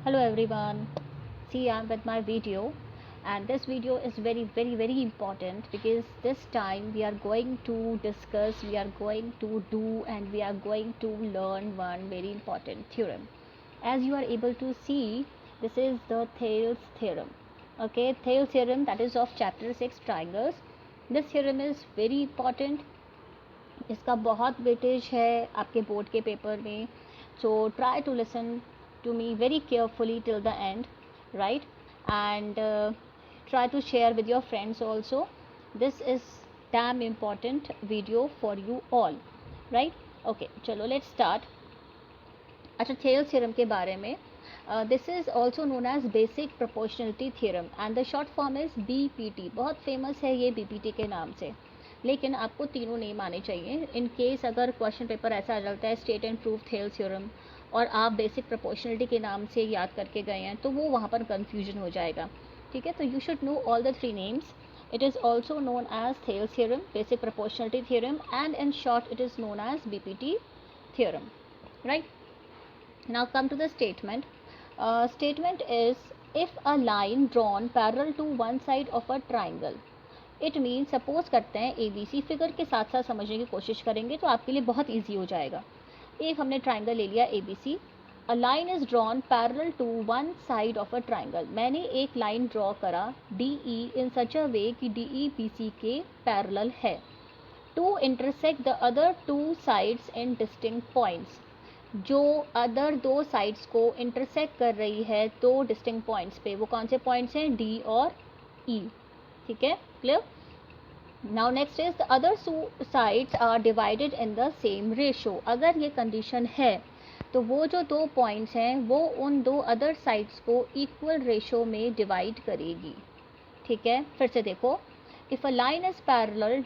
Hello everyone. See, I'm with my video, and this video is very important because this time we are going to discuss, we are going to do, and we are going to learn one very important theorem. As you are able to see, this is the Thales theorem. Okay, Thales theorem, that is of chapter 6 triangles. This theorem is very important. इसका बहुत weightage है आपके board के paper में, so try to listen to me very carefully till the end, right? And try to share with your friends also. This is damn important video for you all, right? Okay, चलो let's start. अच्छा, Thales theorem के बारे में, this is also known as basic proportionality theorem and the short form is BPT. बहुत famous है ये BPT के नाम से, लेकिन आपको तीनों नेम आने चाहिए इन केस अगर क्वेश्चन पेपर ऐसा आ जाता है state and prove Thales theorem और आप बेसिक प्रोपोर्शनलिटी के नाम से याद करके गए हैं तो वो वहाँ पर कन्फ्यूजन हो जाएगा. ठीक है, तो you should know all the three names. It is also known as Thales theorem, basic proportionality theorem, and in short it is known as BPT theorem, right? Now come to the statement. Statement is, if a line drawn parallel to one side of a triangle, it means, suppose करते हैं ABC, figure के साथ साथ समझने की कोशिश करेंगे तो आपके लिए बहुत ईजी हो जाएगा. एक हमने ट्राइंगल ले लिया ABC. A line is drawn parallel to one side of a triangle. मैंने एक लाइन ड्रॉ करा DE in such a way कि DE BC के पैरेलल है to intersect the other two sides in distinct points. जो other दो sides को intersect कर रही है दो डिस्टिंक्ट पॉइंट्स पे, वो कौन से पॉइंट्स हैं? D और E. ठीक है, clear? Now next is the other sides are divided in the same ratio. अगर ये कंडीशन है तो वो जो दो पॉइंट्स हैं वो उन दो अदर साइड्स को इक्वल रेशो में डिवाइड करेगी. ठीक है, फिर से देखो. If a line is parallel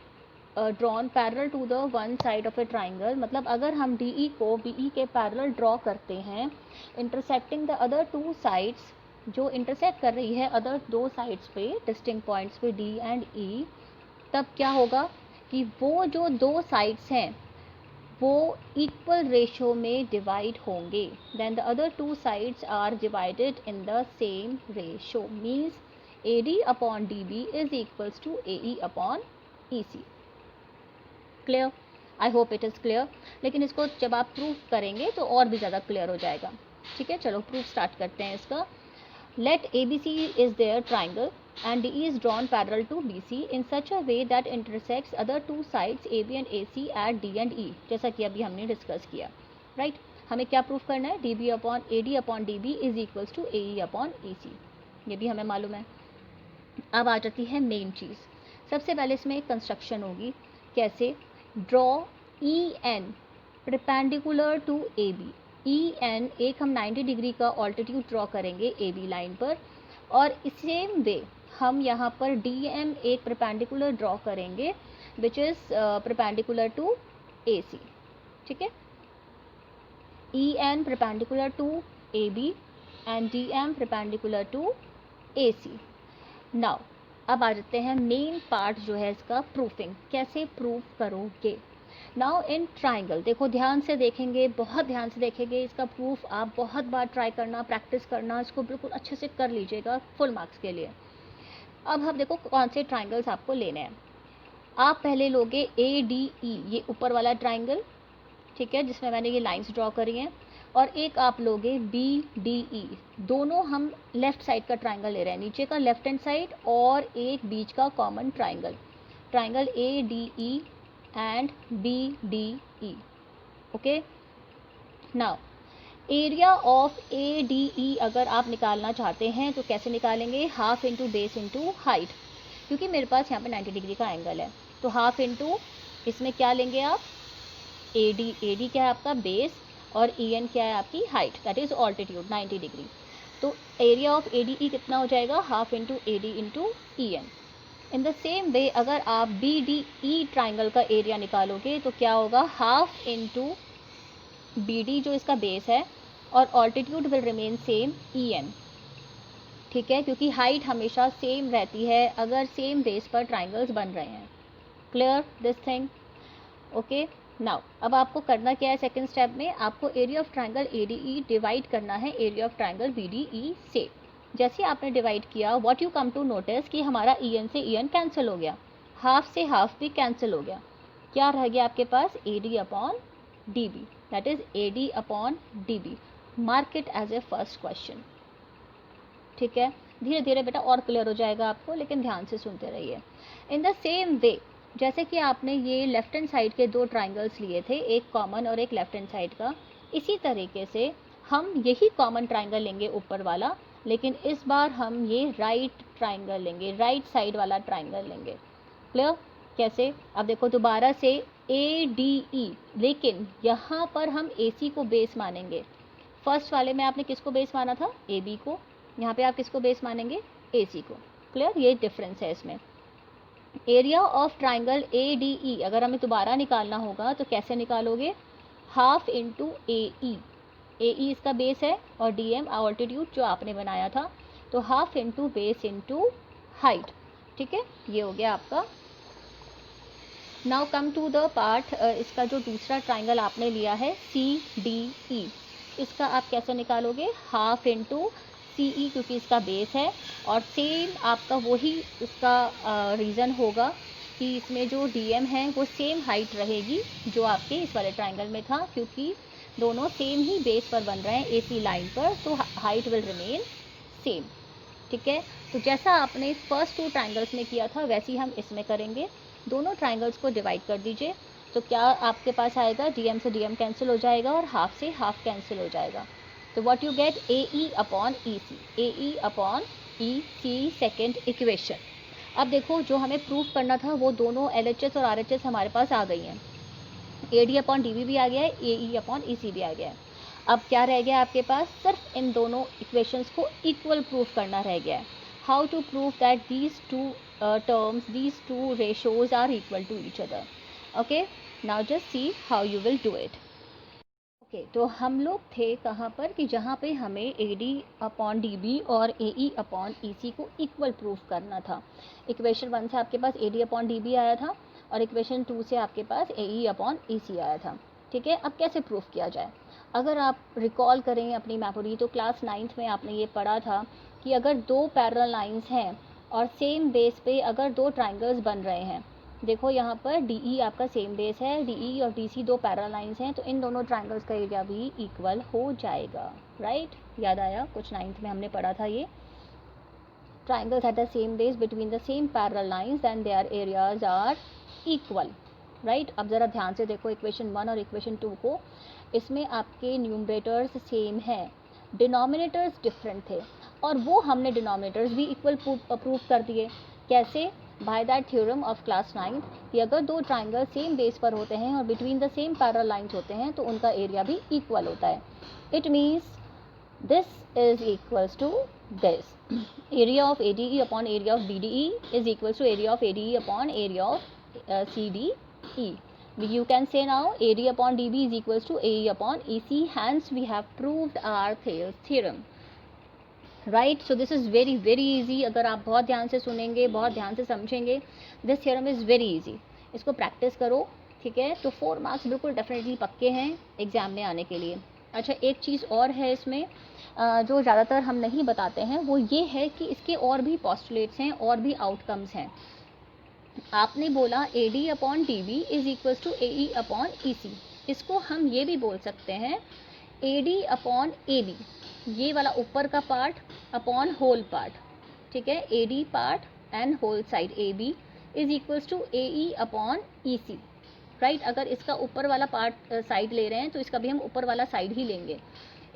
drawn parallel to the one side of a triangle, मतलब अगर हम DE को BE के पैरेलल ड्रॉ करते हैं intersecting the other two sides, जो इंटरसेक्ट कर रही है अदर दो साइड्स पे डिस्टिंक्ट पॉइंट्स पे D एंड E, तब क्या होगा कि वो जो दो साइड्स हैं वो इक्वल रेशो में डिवाइड होंगे. Then the other two sides are divided in the same ratio, means AD upon DB is equals to AE upon EC. Clear? I hope it is clear. लेकिन इसको जब आप proof करेंगे तो और भी ज़्यादा क्लियर हो जाएगा. ठीक है, चलो प्रूफ स्टार्ट करते हैं इसका. Let ABC is their triangle and DE is drawn parallel to BC in such a way that intersects other two sides AB and AC at D and E, जैसा कि अभी हमने डिस्कस किया. Right, हमें क्या प्रूफ करना है? DB upon AD upon DB is equals to AE upon EC. ये भी हमें मालूम है. अब आ जाती है मेन चीज़. सबसे पहले इसमें एक कंस्ट्रक्शन होगी. कैसे? Draw EN perpendicular to AB. EN एक हम 90 डिग्री का ऑल्टीट्यूड ड्रॉ करेंगे AB लाइन पर, और सेम वे हम यहाँ पर DM एक परपेंडिकुलर ड्रॉ करेंगे which is perpendicular to AC. ठीक है, EN perpendicular to AB and DM perpendicular to AC. Now अब आ जाते हैं मेन पार्ट जो है इसका, प्रूफिंग. कैसे प्रूफ करोगे? नाउ इन ट्राइंगल, देखो ध्यान से देखेंगे, बहुत ध्यान से देखेंगे. इसका प्रूफ आप बहुत बार ट्राई करना, प्रैक्टिस करना, इसको बिल्कुल अच्छे से कर लीजिएगा फुल मार्क्स के लिए. अब हम देखो कौन से ट्राइंगल्स आपको लेने हैं. आप पहले लोगे ADE, ये ऊपर वाला ट्राइंगल. ठीक है, जिसमें मैंने ये लाइंस ड्रॉ करी हैं. और एक आप लोगे BDE. दोनों हम लेफ्ट साइड का ट्राइंगल ले रहे हैं, नीचे का लेफ्ट हैंड साइड और एक बीच का common triangle. Triangle ADE and BDE. Okay, now area of ADE अगर आप निकालना चाहते हैं तो कैसे निकालेंगे? Half into base into height. क्योंकि मेरे पास यहाँ पे 90 डिग्री का एंगल है तो हाफ इंटू, इसमें क्या लेंगे आप? AD क्या है आपका? बेस, और EN क्या है आपकी? Height, that is altitude 90 degree. तो एरिया ऑफ ADE कितना हो जाएगा? Half into AD into EN. In the same way अगर आप BDE ट्राइंगल का एरिया निकालोगे तो क्या होगा? हाफ इंटू BD जो इसका बेस है, और altitude will remain same EN. ठीक है, क्योंकि हाइट हमेशा सेम रहती है अगर सेम बेस पर ट्राइंगल्स बन रहे हैं. Clear this thing? Okay, now अब आपको करना क्या है, सेकंड स्टेप में आपको area of triangle ADE divide करना है एरिया ऑफ ट्रायंगल BDE से। जैसे आपने डिवाइड किया, what you come to notice कि हमारा EN से EN कैंसिल हो गया, हाफ से हाफ भी कैंसिल हो गया, क्या रह गया आपके पास, AD upon DB, that is AD upon DB। Mark it as a first question. ठीक है, धीरे धीरे बेटा और क्लियर हो जाएगा आपको, लेकिन ध्यान से सुनते रहिए। इन द सेम वे, जैसे कि आपने ये लेफ्ट हैंड साइड के दो ट्राइंगल्स लिए थे, एक कॉमन और एक लेफ्ट हैंड साइड का, इसी तरीके से हम यही कॉमन ट्राइंगल लेंगे ऊपर वाला, लेकिन इस बार हम ये राइट ट्राइंगल लेंगे, राइट साइड वाला ट्राइंगल लेंगे। क्लियर? कैसे? अब देखो दोबारा से ADE, लेकिन यहाँ पर हम AC को बेस मानेंगे। फर्स्ट वाले में आपने किसको बेस माना था, AB को, यहाँ पे आप किसको बेस मानेंगे, AC को। क्लियर? ये डिफरेंस है इसमें। एरिया ऑफ ट्राइंगल ADE अगर हमें दोबारा निकालना होगा तो कैसे निकालोगे, हाफ इंटू AE, AE इसका बेस है और DM ऑल्टीट्यूड जो आपने बनाया था, तो half into base into height. ठीक है, ये हो गया आपका। Now come to the part, इसका जो दूसरा ट्राइंगल आपने लिया है CDE, इसका आप कैसे निकालोगे, हाफ इंटू CE क्योंकि इसका बेस है, और सेम आपका वही इसका रीज़न होगा कि इसमें जो DM है वो सेम हाइट रहेगी जो आपके इस वाले ट्राइंगल में था, क्योंकि दोनों सेम ही बेस पर बन रहे हैं AC लाइन पर, तो हाइट विल रिमेन सेम। ठीक है, तो जैसा आपने फर्स्ट टू ट्राइंगल्स में किया था वैसे ही हम इसमें करेंगे। दोनों ट्राइंगल्स को डिवाइड कर दीजिए, तो क्या आपके पास आएगा, DM से DM कैंसिल हो जाएगा और हाफ से हाफ कैंसिल हो जाएगा, तो what you get, AE upon EC, AE upon EC second equation. अब देखो जो हमें प्रूव करना था वो दोनों LHS और RHS हमारे पास आ गई हैं, AD अपॉन DB भी आ गया है, AE अपॉन EC भी आ गया है। अब क्या रह गया आपके पास, सिर्फ इन दोनों इक्वेशंस को इक्वल प्रूव करना रह गया है। How to prove that these two terms, these two ratios are equal to each other. Okay, now just see how you will do it. Okay, तो हम लोग थे कहाँ पर कि जहाँ पे हमें AD अपॉन DB और AE अपॉन EC को इक्वल प्रूफ करना था। इक्वेशन 1 से आपके पास AD अपॉन DB आया था और इक्वेशन 2 से आपके पास AE अपॉन EC आया था। ठीक है, अब कैसे प्रूफ किया जाए, अगर आप रिकॉल करें अपनी मेमोरी तो क्लास 9th में आपने ये पढ़ा था कि अगर दो पैरेलल लाइंस हैं और सेम बेस पे अगर दो ट्राइंगल्स बन रहे हैं, देखो यहाँ पर DE आपका सेम बेस है, DE और DC दो पैरेलल लाइंस हैं, तो इन दोनों ट्राइंगल्स का एरिया भी इक्वल हो जाएगा। राइट, याद आया, कुछ 9th में हमने पढ़ा था ये। Triangles at the same base between the same parallel lines and their areas are equal. Right, अब ज़रा ध्यान से देखो इक्वेशन 1 और इक्वेशन 2 को, इसमें आपके न्यूमरेटर्स सेम हैं, डिनोमिनेटर्स डिफरेंट थे, और वो हमने डिनोमिनेटर्स भी इक्वल प्रूव कर दिए। कैसे, by that theorem of class 9th कि अगर दो ट्राइंगल सेम बेस पर होते हैं और between the same parallel lines होते हैं तो उनका एरिया भी इक्वल होता है। It means this is equals to this, area of ADE upon area of BDE is equals to area of ADE upon area of CDE. You can say now AD upon DB is equals to AE upon EC, hence we have proved our Thales theorem. Right, so this is very very easy, अगर आप बहुत ध्यान से सुनेंगे, बहुत ध्यान से समझेंगे, this theorem is very easy, इसको प्रैक्टिस करो। ठीक है, तो 4 मार्क्स बिल्कुल डेफिनेटली पक्के हैं एग्ज़ाम में आने के लिए। अच्छा, एक चीज़ और है इसमें जो ज़्यादातर हम नहीं बताते हैं, वो ये है कि इसके और भी पॉस्टुलेट्स हैं और भी आउटकम्स हैं। आपने बोला AD upon DB is equals to AE upon EC, इसको हम ये भी बोल सकते हैं AD अपॉन AB, ये वाला ऊपर का पार्ट अपॉन होल पार्ट। ठीक है, AD part and whole side AB is equals to AE upon EC। Right, अगर इसका ऊपर वाला पार्ट साइड ले रहे हैं तो इसका भी हम ऊपर वाला साइड ही लेंगे।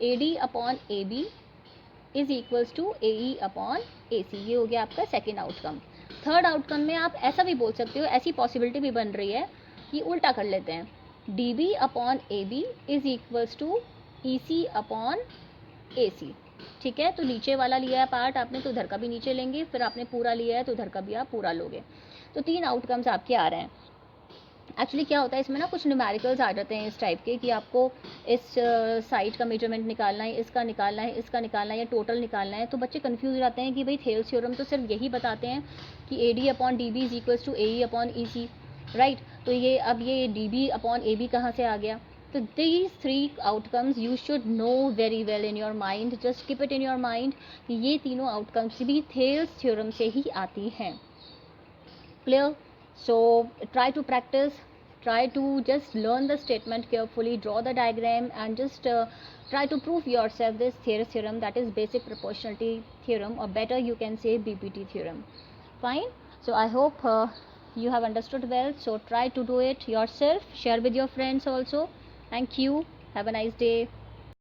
AD upon AB is equals to AE upon AC, ये हो गया आपका सेकेंड आउटकम। थर्ड आउटकम में आप ऐसा भी बोल सकते हो, ऐसी पॉसिबिलिटी भी बन रही है कि उल्टा कर लेते हैं, DB upon AB is equals to EC upon AC। ठीक है, तो नीचे वाला लिया है पार्ट आपने तो उधर का भी नीचे लेंगे, फिर आपने पूरा लिया है तो उधर का भी आप पूरा लोगे, तो 3 आउटकम्स आपके आ रहे हैं। एक्चुअली क्या होता है इसमें ना, कुछ न्यूमेरिकल्स आ जाते हैं इस टाइप के कि आपको इस साइड का मेजरमेंट निकालना है, इसका निकालना है, इसका निकालना है या टोटल निकालना है, तो बच्चे कंफ्यूज हो जाते हैं कि भाई थेल्स थ्योरम तो सिर्फ यही बताते हैं कि AD upon DB is equals to AE upon EC। Right, तो ये अब ये DB अपॉन AB कहाँ से आ गया? तो these three outcomes you should know very well in your mind, just keep it in your mind. ये तीनों outcomes भी Thales theorem से ही आती हैं. Clear? So try to practice, try to just learn the statement carefully, draw the diagram, and just try to prove yourself this Thales theorem, that is basic proportionality theorem, or better you can say BPT theorem. Fine. So I hope you have understood well. So try to do it yourself, share with your friends also. Thank you. Have a nice day.